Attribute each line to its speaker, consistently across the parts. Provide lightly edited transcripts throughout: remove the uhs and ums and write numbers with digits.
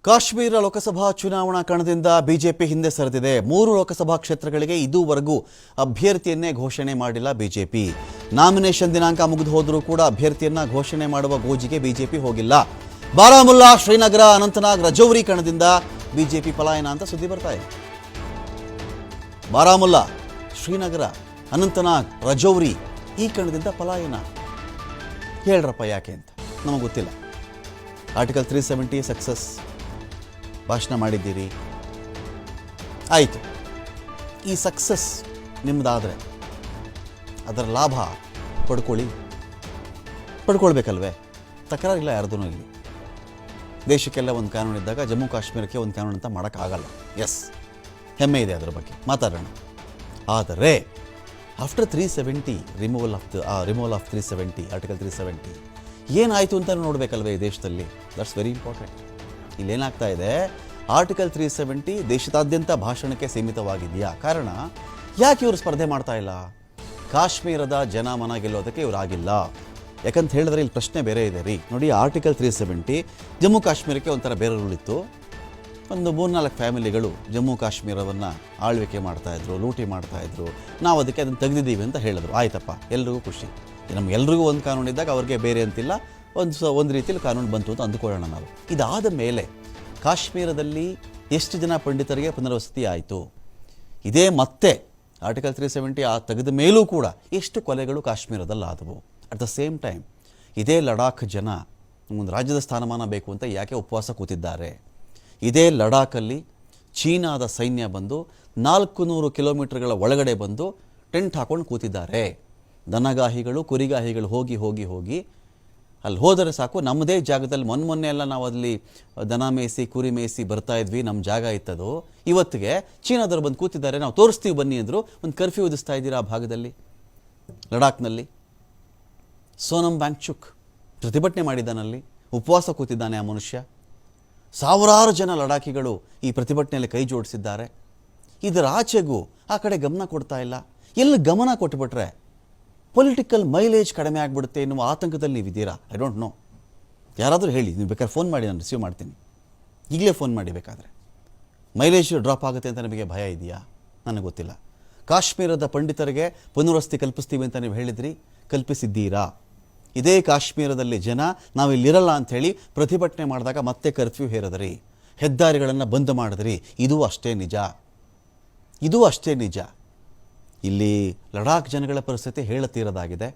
Speaker 1: ಕಾಶ್ಮೀರ ಲೋಕಸಭಾ ಚುನಾವಣಾ ಕಣದಿಂದ ಬಿಜೆಪಿ ಹಿಂದೆ ಸರಿದಿದೆ. 3 ಲೋಕಸಭಾ ಕ್ಷೇತ್ರಗಳಿಗೆ ಇದುವರೆಗೂ ಅಭ್ಯರ್ಥಿಯನ್ನೇ ಘೋಷಣೆ ಮಾಡಿಲ್ಲ ಬಿಜೆಪಿ. ನಾಮಿನೇಷನ್ ದಿನಾಂಕ ಮುಗಿದು ಹೋದರೂ ಕೂಡ ಅಭ್ಯರ್ಥಿಯನ್ನ ಘೋಷಣೆ ಮಾಡುವ ಗೋಜಿಗೆ ಬಿಜೆಪಿ ಹೋಗಿಲ್ಲ. ಬಾರಾಮುಲ್ಲಾ, ಶ್ರೀನಗರ, ಅನಂತನಾಗ್, ರಜೌರಿ ಕಣದಿಂದ ಬಿಜೆಪಿ ಪಲಾಯನ ಅಂತ ಸುದ್ದಿ ಬರ್ತಾ ಇದೆ. ಬಾರಾಮುಲ್ಲಾ, ಶ್ರೀನಗರ, ಅನಂತನಾಗ್, ರಜೌರಿ ಈ ಕಣದಿಂದ ಪಲಾಯನ. ಹೇಳ್ರಪ್ಪ ಯಾಕೆ ಅಂತ ನಮಗೆ ಗೊತ್ತಿಲ್ಲ. ಆರ್ಟಿಕಲ್ 370 ಸಕ್ಸಸ್ ಭಾಷಣ ಮಾಡಿದ್ದೀರಿ, ಆಯಿತು. ಈ ಸಕ್ಸಸ್ ನಿಮ್ಮದಾದರೆ ಅದರ ಲಾಭ ಪಡ್ಕೊಳ್ಬೇಕಲ್ವೇ? ತಕರಾರಿಲ್ಲ ಯಾರ್ದೂ ಇಲ್ಲಿ. ದೇಶಕ್ಕೆಲ್ಲ ಒಂದು ಕಾನೂನು ಇದ್ದಾಗ ಜಮ್ಮು ಕಾಶ್ಮೀರಕ್ಕೆ ಒಂದು ಕಾನೂನು ಅಂತ ಮಾಡೋಕ್ಕಾಗಲ್ಲ. ಎಸ್, ಹೆಮ್ಮೆ ಇದೆ ಅದರ ಬಗ್ಗೆ, ಮಾತಾಡೋಣ. ಆದರೆ ಆಫ್ಟರ್ 370 ರಿಮೂವಲ್ ಆಫ್ 370 ಆರ್ಟಿಕಲ್ 370 ಏನಾಯಿತು ಅಂತ ನೋಡಬೇಕಲ್ವೇ ಈ ದೇಶದಲ್ಲಿ? That's very important. ಇಲ್ಲೇನಾಗ್ತಾ ಇದೆ, ಆರ್ಟಿಕಲ್ 370 ದೇಶದಾದ್ಯಂತ ಭಾಷಣಕ್ಕೆ ಸೀಮಿತವಾಗಿದೆಯಾ? ಕಾರಣ ಯಾಕೆ ಇವರು ಸ್ಪರ್ಧೆ ಮಾಡ್ತಾ ಇಲ್ಲ? ಕಾಶ್ಮೀರದ ಜನ ಮನ ಗೆಲ್ಲೋದಕ್ಕೆ ಇವರಾಗಿಲ್ಲ. ಯಾಕಂತ ಹೇಳಿದ್ರೆ ಇಲ್ಲಿ ಪ್ರಶ್ನೆ ಬೇರೆ ಇದೆ ರೀ. ನೋಡಿ, ಆರ್ಟಿಕಲ್ 370 ಜಮ್ಮು ಕಾಶ್ಮೀರಕ್ಕೆ ಒಂಥರ ಬೇರೆ ರೂಲ್ ಇತ್ತು. ಒಂದು 3-4 ಫ್ಯಾಮಿಲಿಗಳು ಜಮ್ಮು ಕಾಶ್ಮೀರವನ್ನು ಆಳ್ವಿಕೆ ಮಾಡ್ತಾಯಿದ್ರು, ಲೂಟಿ ಮಾಡ್ತಾಯಿದ್ರು. ನಾವು ಅದಕ್ಕೆ ಅದನ್ನು ತೆಗೆದಿದ್ದೀವಿ ಅಂತ ಹೇಳಿದ್ರು. ಆಯ್ತಪ್ಪ, ಎಲ್ರಿಗೂ ಖುಷಿ. ನಮಗೆಲ್ರಿಗೂ ಒಂದು ಕಾನೂನು ಇದ್ದಾಗ ಅವ್ರಿಗೆ ಬೇರೆ ಅಂತಿಲ್ಲ, ಒಂದು ರೀತಿಯಲ್ಲಿ ಕಾನೂನು ಬಂತು ಅಂತ ಅಂದುಕೊಳ್ಳೋಣ ನಾವು. ಇದಾದ ಮೇಲೆ ಕಾಶ್ಮೀರದಲ್ಲಿ ಎಷ್ಟು ಜನ ಪಂಡಿತರಿಗೆ ಪುನರ್ವಸತಿ ಆಯಿತು? ಇದೇ ಮತ್ತೆ ಆರ್ಟಿಕಲ್ 370 ತೆಗೆದ ಮೇಲೂ ಕೂಡ ಎಷ್ಟು ಕೊಲೆಗಳು ಕಾಶ್ಮೀರದಲ್ಲಿ ಆದವು? ಅಟ್ ದ ಸೇಮ್ ಟೈಮ್ ಇದೇ ಲಡಾಖ್ ಜನ ಒಂದು ರಾಜ್ಯದ ಸ್ಥಾನಮಾನ ಬೇಕು ಅಂತ ಯಾಕೆ ಉಪವಾಸ ಕೂತಿದ್ದಾರೆ? ಇದೇ ಲಡಾಖಲ್ಲಿ ಚೀನಾದ ಸೈನ್ಯ ಬಂದು 400 ಕಿಲೋಮೀಟರ್ಗಳ ಒಳಗಡೆ ಬಂದು ಟೆಂಟ್ ಹಾಕೊಂಡು ಕೂತಿದ್ದಾರೆ. ದನಗಾಹಿಗಳು, ಕುರಿಗಾಹಿಗಳು ಹೋಗಿ ಅಲ್ಲಿ ಹೋದರೆ ಸಾಕು, ನಮ್ಮದೇ ಜಾಗದಲ್ಲಿ ಮೊನ್ನೆ ಎಲ್ಲ ನಾವು ಅಲ್ಲಿ ದನ ಮೇಯಿಸಿ ಕುರಿ ಮೇಯಿಸಿ ಬರ್ತಾ ಇದ್ವಿ, ನಮ್ಮ ಜಾಗ ಇತ್ತದು. ಇವತ್ತಿಗೆ ಚೀನಾದವರು ಬಂದು ಕೂತಿದ್ದಾರೆ, ನಾವು ತೋರಿಸ್ತೀವಿ ಬನ್ನಿ ಅಂದರು. ಒಂದು ಕರ್ಫ್ಯೂ ವಿಧಿಸ್ತಾ ಇದ್ದೀರಾ ಆ ಭಾಗದಲ್ಲಿ, ಲಡಾಖ್ನಲ್ಲಿ. ಸೋನಮ್ ವಾಂಗ್ಚುಕ್ ಪ್ರತಿಭಟನೆ ಮಾಡಿದ್ದಾನಲ್ಲಿ, ಉಪವಾಸ ಕೂತಿದ್ದಾನೆ ಆ ಮನುಷ್ಯ. ಸಾವಿರಾರು ಜನ ಲಡಾಖಿಗಳು ಈ ಪ್ರತಿಭಟನೆಯಲ್ಲಿ ಕೈ ಜೋಡಿಸಿದ್ದಾರೆ. ಇದರ ಆಚೆಗೂ ಆ ಕಡೆ ಗಮನ ಕೊಡ್ತಾ ಇಲ್ಲ. ಎಲ್ಲಿ ಗಮನ ಕೊಟ್ಟುಬಿಟ್ರೆ ಪೊಲಿಟಿಕಲ್ ಮೈಲೇಜ್ ಕಡಿಮೆ ಆಗಿಬಿಡುತ್ತೆ ಎನ್ನುವ ಆತಂಕದಲ್ಲಿ ನೀವಿದ್ದೀರಾ? I don't know. ಯಾರಾದರೂ ಹೇಳಿ, ನೀವು ಬೇಕಾದ್ರೆ ಫೋನ್ ಮಾಡಿ, ನಾನು ರಿಸೀವ್ ಮಾಡ್ತೀನಿ. ಈಗಲೇ ಫೋನ್ ಮಾಡಿ ಬೇಕಾದರೆ. ಮೈಲೇಜ್ ಡ್ರಾಪ್ ಆಗುತ್ತೆ ಅಂತ ನಿಮಗೆ ಭಯ ಇದೆಯಾ? ನನಗೆ ಗೊತ್ತಿಲ್ಲ. ಕಾಶ್ಮೀರದ ಪಂಡಿತರಿಗೆ ಪುನರ್ವಸತಿ ಕಲ್ಪಿಸ್ತೀವಿ ಅಂತ ನೀವು ಹೇಳಿದ್ರಿ, ಕಲ್ಪಿಸಿದ್ದೀರಾ? ಇದೇ ಕಾಶ್ಮೀರದಲ್ಲಿ ಜನ ನಾವಿಲ್ಲಿರಲ್ಲ ಅಂಥೇಳಿ ಪ್ರತಿಭಟನೆ ಮಾಡಿದಾಗ ಮತ್ತೆ ಕರ್ಫ್ಯೂ ಹೇರಿದ್ರಿ, ಹೆದ್ದಾರಿಗಳನ್ನು ಬಂದ್ ಮಾಡಿದ್ರಿ. ಇದೂ ಅಷ್ಟೇ ನಿಜ. ಇಲ್ಲಿ ಲಡಾಖ್ ಜನಗಳ ಪರಿಸ್ಥಿತಿ ಹೇಳತೀರದಾಗಿದೆ.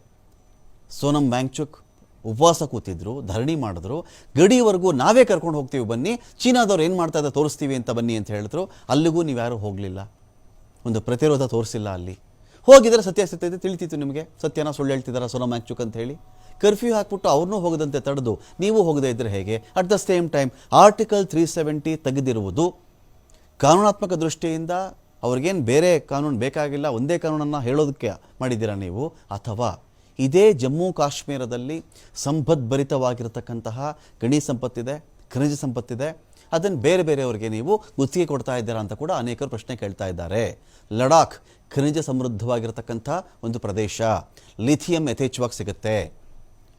Speaker 1: ಸೋನಮ್ ವಾಂಗ್ಚುಕ್ ಉಪವಾಸ ಕೂತಿದ್ರು, ಧರಣಿ ಮಾಡಿದ್ರು. ಗಡಿವರೆಗೂ ನಾವೇ ಕರ್ಕೊಂಡು ಹೋಗ್ತೀವಿ ಬನ್ನಿ, ಚೀನಾದವ್ರು ಏನು ಮಾಡ್ತಾ ಇದ್ದಾರೆ ತೋರಿಸ್ತೀವಿ ಅಂತ ಬನ್ನಿ ಅಂತ ಹೇಳಿದ್ರು. ಅಲ್ಲಿಗೂ ನೀವ್ಯಾರೂ ಹೋಗಲಿಲ್ಲ, ಒಂದು ಪ್ರತಿರೋಧ ತೋರಿಸಿಲ್ಲ. ಅಲ್ಲಿ ಹೋಗಿದ್ರೆ ಸತ್ಯಾಸತ್ಯತೆ ತಿಳಿತಿತ್ತು ನಿಮಗೆ. ಸತ್ಯನ ಸುಳ್ಳು ಹೇಳ್ತಿದ್ದಾರೆ ಸೋನಮ್ ವಾಂಗ್ಚುಕ್ ಅಂತ ಹೇಳಿ. ಕರ್ಫ್ಯೂ ಹಾಕ್ಬಿಟ್ಟು ಅವ್ರನ್ನೂ ಹೋಗದಂತೆ ತಡೆದು ನೀವು ಹೋಗದೇ ಇದ್ದರೆ ಹೇಗೆ? At the same time article 370 ತೆಗೆದಿರುವುದು ಕಾನೂನಾತ್ಮಕ ದೃಷ್ಟಿಯಿಂದ ಅವ್ರಿಗೇನು ಬೇರೆ ಕಾನೂನು ಬೇಕಾಗಿಲ್ಲ, ಒಂದೇ ಕಾನೂನನ್ನು ಹೇಳೋದಕ್ಕೆ ಮಾಡಿದ್ದೀರಾ ನೀವು? ಅಥವಾ ಇದೇ ಜಮ್ಮು ಕಾಶ್ಮೀರದಲ್ಲಿ ಸಂಪದ್ಭರಿತವಾಗಿರತಕ್ಕಂತಹ ಗಣಿ ಸಂಪತ್ತಿದೆ, ಖನಿಜ ಸಂಪತ್ತಿದೆ, ಅದನ್ನು ಬೇರೆಯವರಿಗೆ ನೀವು ಗುತ್ತಿಗೆ ಕೊಡ್ತಾ ಇದ್ದೀರಾ ಅಂತ ಕೂಡ ಅನೇಕರು ಪ್ರಶ್ನೆ ಕೇಳ್ತಾ ಇದ್ದಾರೆ. ಲಡಾಖ್ ಖನಿಜ ಸಮೃದ್ಧವಾಗಿರತಕ್ಕಂಥ ಒಂದು ಪ್ರದೇಶ. ಲಿಥಿಯಂ ಯಥೇಚ್ಛವಾಗಿ ಸಿಗುತ್ತೆ.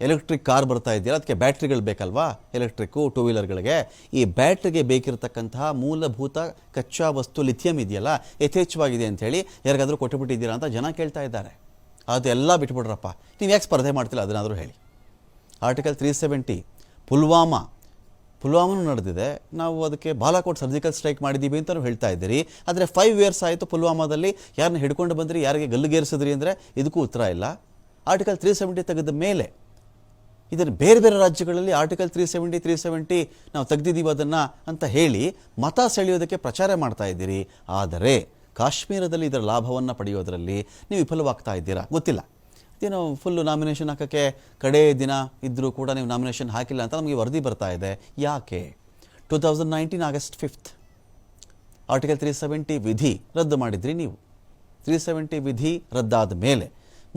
Speaker 1: ಎಲೆಕ್ಟ್ರಿಕ್ ಕಾರ್ ಬರ್ತಾ ಇದೆಯಲ್ಲ, ಅದಕ್ಕೆ ಬ್ಯಾಟ್ರಿಗಳು ಬೇಕಲ್ವಾ? ಎಲೆಕ್ಟ್ರಿಕ್ಕು 2 ವೀಲರ್ಗಳಿಗೆ. ಈ ಬ್ಯಾಟ್ರಿಗೆ ಬೇಕಿರತಕ್ಕಂತಹ ಮೂಲಭೂತ ಕಚ್ಚಾ ವಸ್ತು ಲಿಥಿಯಂ ಇದೆಯಲ್ಲ, ಯಥೇಚ್ಛವಾಗಿದೆ ಅಂಥೇಳಿ ಯಾರಿಗಾದರೂ ಕೊಟ್ಟುಬಿಟ್ಟಿದ್ದೀರಾ ಅಂತ ಜನ ಕೇಳ್ತಾ ಇದ್ದಾರೆ. ಅದೆಲ್ಲ ಬಿಟ್ಬಿಡ್ರಪ್ಪ, ನೀವು ಯಾಕೆ ಸ್ಪರ್ಧೆ ಮಾಡ್ತಿಲ್ಲ ಅದನ್ನಾದರೂ ಹೇಳಿ. ಆರ್ಟಿಕಲ್ 370 ಪುಲ್ವಾಮನೂ ನಡೆದಿದೆ. ನಾವು ಅದಕ್ಕೆ ಬಾಲಾಕೋಟ್ ಸರ್ಜಿಕಲ್ ಸ್ಟ್ರೈಕ್ ಮಾಡಿದ್ದೀವಿ ಅಂತಲೂ ಹೇಳ್ತಾ ಇದ್ದೀರಿ. ಆದರೆ 5 ಇಯರ್ಸ್ ಆಯಿತು ಪುಲ್ವಾಮಾದಲ್ಲಿ ಯಾರನ್ನ ಹಿಡ್ಕೊಂಡು ಬಂದ್ರಿ, ಯಾರಿಗೆ ಗಲ್ಲಿಗೇರಿಸಿದ್ರಿ ಅಂದರೆ ಇದಕ್ಕೂ ಉತ್ತರ ಇಲ್ಲ. ಆರ್ಟಿಕಲ್ 370 ತೆಗೆದ ಮೇಲೆ ಇದನ್ನು ಬೇರೆ ರಾಜ್ಯಗಳಲ್ಲಿ ಆರ್ಟಿಕಲ್ 370 ನಾವು ತೆಗೆದಿದ್ದೀವಿ ಅದನ್ನು ಅಂತ ಹೇಳಿ ಮತ ಸೆಳೆಯೋದಕ್ಕೆ ಪ್ರಚಾರ ಮಾಡ್ತಾ ಇದ್ದೀರಿ. ಆದರೆ ಕಾಶ್ಮೀರದಲ್ಲಿ ಇದರ ಲಾಭವನ್ನು ಪಡೆಯೋದರಲ್ಲಿ ನೀವು ವಿಫಲವಾಗ್ತಾ ಇದ್ದೀರಾ. ಗೊತ್ತಿಲ್ಲ, ಏನೋ ಫುಲ್ಲು ನಾಮಿನೇಷನ್ ಹಾಕೋಕ್ಕೆ ಕಡೇ ದಿನ ಇದ್ದರೂ ಕೂಡ ನೀವು ನಾಮಿನೇಷನ್ ಹಾಕಿಲ್ಲ ಅಂತ ನಮಗೆ ವರದಿ ಬರ್ತಾ ಇದೆ. ಯಾಕೆ? 2019 ಆಗಸ್ಟ್ 5 ಆರ್ಟಿಕಲ್ 370 ವಿಧಿ ರದ್ದು ಮಾಡಿದ್ರಿ ನೀವು. 370 ವಿಧಿ ರದ್ದಾದ ಮೇಲೆ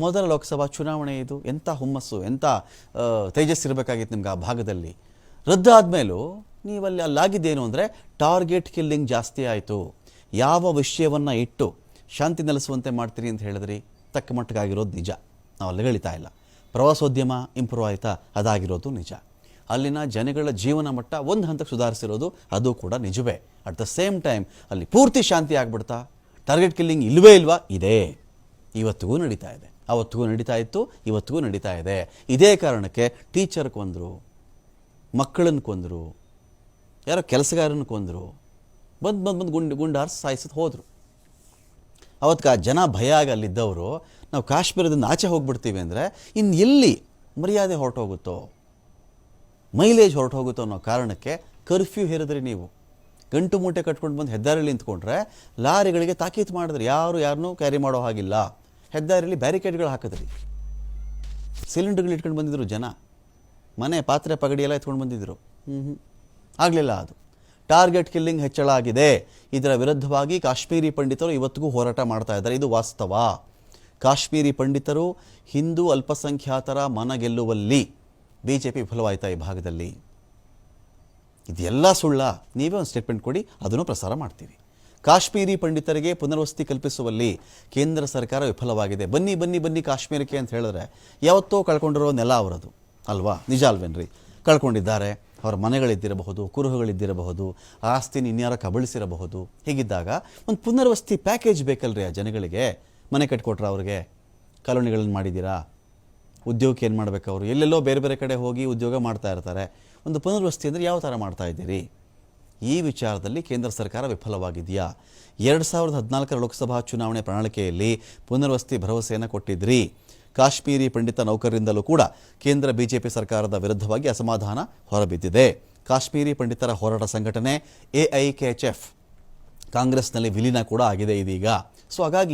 Speaker 1: ಮೊದಲ ಲೋಕಸಭಾ ಚುನಾವಣೆ ಇದು. ಎಂಥ ಹುಮ್ಮಸ್ಸು, ಎಂಥ ತೇಜಸ್ಸಿರಬೇಕಾಗಿತ್ತು ನಿಮ್ಗೆ ಆ ಭಾಗದಲ್ಲಿ. ರದ್ದಾದ ಮೇಲೂ ನೀವಲ್ಲಿ ಅಲ್ಲಾಗಿದ್ದೇನು ಅಂದರೆ ಟಾರ್ಗೆಟ್ ಕಿಲ್ಲಿಂಗ್ ಜಾಸ್ತಿ ಆಯಿತು. ಯಾವ ವಿಷಯವನ್ನು ಇಟ್ಟು ಶಾಂತಿ ನೆಲೆಸುವಂತೆ ಮಾಡ್ತೀರಿ ಅಂತ ಹೇಳಿದ್ರಿ, ತಕ್ಕ ಮಟ್ಟಿಗಾಗಿರೋದು ನಿಜ, ನಾವು ಅಲ್ಲಿ ಹೇಳಿತಾ ಇಲ್ಲ. ಪ್ರವಾಸೋದ್ಯಮ ಇಂಪ್ರೂವ್ ಆಯಿತಾ, ಅದಾಗಿರೋದು ನಿಜ. ಅಲ್ಲಿನ ಜನಗಳ ಜೀವನ ಮಟ್ಟ ಒಂದು ಹಂತಕ್ಕೆ ಸುಧಾರಿಸಿರೋದು ಅದು ಕೂಡ ನಿಜವೇ. ಅಟ್ ದ ಸೇಮ್ ಟೈಮ್ ಅಲ್ಲಿ ಪೂರ್ತಿ ಶಾಂತಿ ಆಗ್ಬಿಡ್ತಾ? ಟಾರ್ಗೆಟ್ ಕಿಲ್ಲಿಂಗ್ ಇಲ್ವೇ ಇಲ್ವಾ? ಇದೆ. ಇವತ್ತಿಗೂ ನಡೀತಾ ಇದೆ, ಅವತ್ತಿಗೂ ನಡೀತಾ ಇತ್ತು, ಇವತ್ತಿಗೂ ನಡೀತಾ ಇದೆ. ಇದೇ ಕಾರಣಕ್ಕೆ ಟೀಚರ್ ಕೊಂದರು, ಮಕ್ಕಳನ್ನು ಕೊಂದರು, ಯಾರೋ ಕೆಲಸಗಾರನ ಕೊಂದರು, ಬಂದು ಗುಂಡಾರ್ಸಿ ಸಾಯಿಸಿದ್ದು ಹೋದರು. ಅವತ್ತು ಜನ ಭಯ ಆಗಿ ಅಲ್ಲಿದ್ದವರು ನಾವು ಕಾಶ್ಮೀರದಿಂದ ಆಚೆ ಹೋಗ್ಬಿಡ್ತೀವಿ ಅಂದರೆ ಇನ್ನು ಎಲ್ಲಿ ಮರ್ಯಾದೆ ಹೊರಟೋಗುತ್ತೋ, ಮೈಲೇಜ್ ಹೊರಟೋಗುತ್ತೋ ಅನ್ನೋ ಕಾರಣಕ್ಕೆ ಕರ್ಫ್ಯೂ ಹೇರಿದ್ರಿ ನೀವು. ಗಂಟು ಮೂಟೆ ಕಟ್ಕೊಂಡು ಬಂದು ಹೆದ್ದಾರಿಯಲ್ಲಿ ನಿಂತ್ಕೊಂಡ್ರೆ ಲಾರಿಗಳಿಗೆ ತಾಕೀತು ಮಾಡಿದ್ರಿ, ಯಾರನ್ನೂ ಕ್ಯಾರಿ ಮಾಡೋ ಹಾಗಿಲ್ಲ. ಹೆದ್ದಾರಿಯಲ್ಲಿ ಬ್ಯಾರಿಕೇಡ್ಗಳು ಹಾಕಿದ್ರಿ, ಸಿಲಿಂಡರ್ಗಳು ಇಟ್ಕೊಂಡು ಬಂದಿದ್ರು ಜನ, ಮನೆ ಪಾತ್ರೆ ಪಗಡಿ ಎಲ್ಲ ಎತ್ಕೊಂಡು ಬಂದಿದ್ರು. ಆಗಲಿಲ್ಲ. ಅದು ಟಾರ್ಗೆಟ್ ಕಿಲ್ಲಿಂಗ್ ಹೆಚ್ಚಳ ಆಗಿದೆ. ಇದರ ವಿರುದ್ಧವಾಗಿ ಕಾಶ್ಮೀರಿ ಪಂಡಿತರು ಇವತ್ತಿಗೂ ಹೋರಾಟ ಮಾಡ್ತಾ ಇದ್ದಾರೆ. ಇದು ವಾಸ್ತವ. ಕಾಶ್ಮೀರಿ ಪಂಡಿತರು ಹಿಂದೂ ಅಲ್ಪಸಂಖ್ಯಾತರ ಮನಗೆಲ್ಲುವಲ್ಲಿ BJP ವಿಫಲವಾಯ್ತಾ ಈ ಭಾಗದಲ್ಲಿ? ಇದೆಲ್ಲ ಸುಳ್ಳ? ನೀವೇ ಒಂದು ಸ್ಟೇಟ್ಮೆಂಟ್ ಕೊಡಿ, ಅದನ್ನು ಪ್ರಸಾರ ಮಾಡ್ತೀವಿ. ಕಾಶ್ಮೀರಿ ಪಂಡಿತರಿಗೆ ಪುನರ್ವಸತಿ ಕಲ್ಪಿಸುವಲ್ಲಿ ಕೇಂದ್ರ ಸರ್ಕಾರ ವಿಫಲವಾಗಿದೆ. ಬನ್ನಿ ಬನ್ನಿ ಬನ್ನಿ ಕಾಶ್ಮೀರಕ್ಕೆ ಅಂತ ಹೇಳಿದ್ರೆ ಯಾವತ್ತೋ ಕಳ್ಕೊಂಡಿರೋ ನೆಲ ಅವರದು ಅಲ್ವಾ? ನಿಜ ಅಲ್ವೇನ್ರಿ? ಕಳ್ಕೊಂಡಿದ್ದಾರೆ. ಅವರ ಮನೆಗಳಿದ್ದಿರಬಹುದು, ಕುರುಹುಗಳಿದ್ದಿರಬಹುದು, ಆಸ್ತಿನ ಇನ್ಯಾರ ಕಬಳಿಸಿರಬಹುದು. ಹೀಗಿದ್ದಾಗ ಒಂದು ಪುನರ್ವಸತಿ ಪ್ಯಾಕೇಜ್ ಬೇಕಲ್ರಿ ಆ ಜನಗಳಿಗೆ. ಮನೆ ಕಟ್ಕೊಟ್ರ ಅವ್ರಿಗೆ? ಕಾಲೋನಿಗಳನ್ನು ಮಾಡಿದ್ದೀರಾ? ಉದ್ಯೋಗಕ್ಕೆ ಏನು ಮಾಡಬೇಕು ಅವರು? ಎಲ್ಲೆಲ್ಲೋ ಬೇರೆ ಬೇರೆ ಕಡೆ ಹೋಗಿ ಉದ್ಯೋಗ ಮಾಡ್ತಾ ಇರ್ತಾರೆ. ಒಂದು ಪುನರ್ವಸತಿ ಅಂದರೆ ಯಾವ ಥರ ಮಾಡ್ತಾ ಇದ್ದೀರಿ? ಈ ವಿಚಾರದಲ್ಲಿ ಕೇಂದ್ರ ಸರ್ಕಾರ ವಿಫಲವಾಗಿದೆಯಾ? 2014 ಲೋಕಸಭಾ ಚುನಾವಣೆ ಪ್ರಣಾಳಿಕೆಯಲ್ಲಿ ಪುನರ್ವಸತಿ ಭರವಸೆಯನ್ನು ಕೊಟ್ಟಿದ್ರಿ. ಕಾಶ್ಮೀರಿ ಪಂಡಿತ ನೌಕರರಿಂದಲೂ ಕೂಡ ಕೇಂದ್ರ BJP ಸರ್ಕಾರದ ವಿರುದ್ಧವಾಗಿ ಅಸಮಾಧಾನ ಹೊರಬಿದ್ದಿದೆ. ಕಾಶ್ಮೀರಿ ಪಂಡಿತರ ಹೋರಾಟ ಸಂಘಟನೆ AIKHF ಕಾಂಗ್ರೆಸ್ನಲ್ಲಿ ವಿಲೀನ ಕೂಡ ಆಗಿದೆ ಇದೀಗ. ಸೊ ಹಾಗಾಗಿ